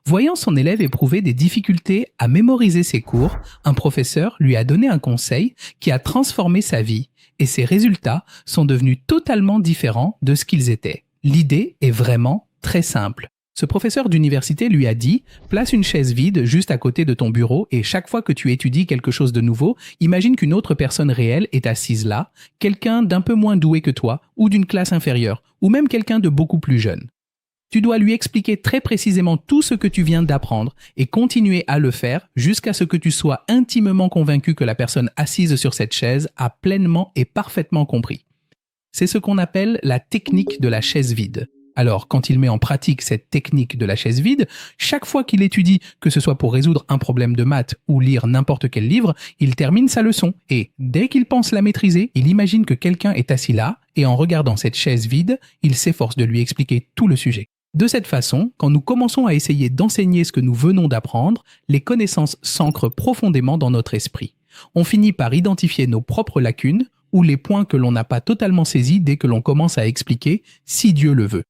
Voyant son élève éprouver des difficultés à mémoriser ses cours, un professeur lui a donné un conseil qui a transformé sa vie et ses résultats sont devenus totalement différents de ce qu'ils étaient. L'idée est vraiment très simple. Ce professeur d'université lui a dit « Place une chaise vide juste à côté de ton bureau et chaque fois que tu étudies quelque chose de nouveau, imagine qu'une autre personne réelle est assise là, quelqu'un d'un peu moins doué que toi ou d'une classe inférieure ou même quelqu'un de beaucoup plus jeune. Tu dois lui expliquer très précisément tout ce que tu viens d'apprendre et continuer à le faire jusqu'à ce que tu sois intimement convaincu que la personne assise sur cette chaise a pleinement et parfaitement compris. » C'est ce qu'on appelle la technique de la chaise vide. Alors, quand il met en pratique cette technique de la chaise vide, chaque fois qu'il étudie, que ce soit pour résoudre un problème de maths ou lire n'importe quel livre, il termine sa leçon et, dès qu'il pense la maîtriser, il imagine que quelqu'un est assis là et en regardant cette chaise vide, il s'efforce de lui expliquer tout le sujet. De cette façon, quand nous commençons à essayer d'enseigner ce que nous venons d'apprendre, les connaissances s'ancrent profondément dans notre esprit. On finit par identifier nos propres lacunes ou les points que l'on n'a pas totalement saisis dès que l'on commence à expliquer si Dieu le veut.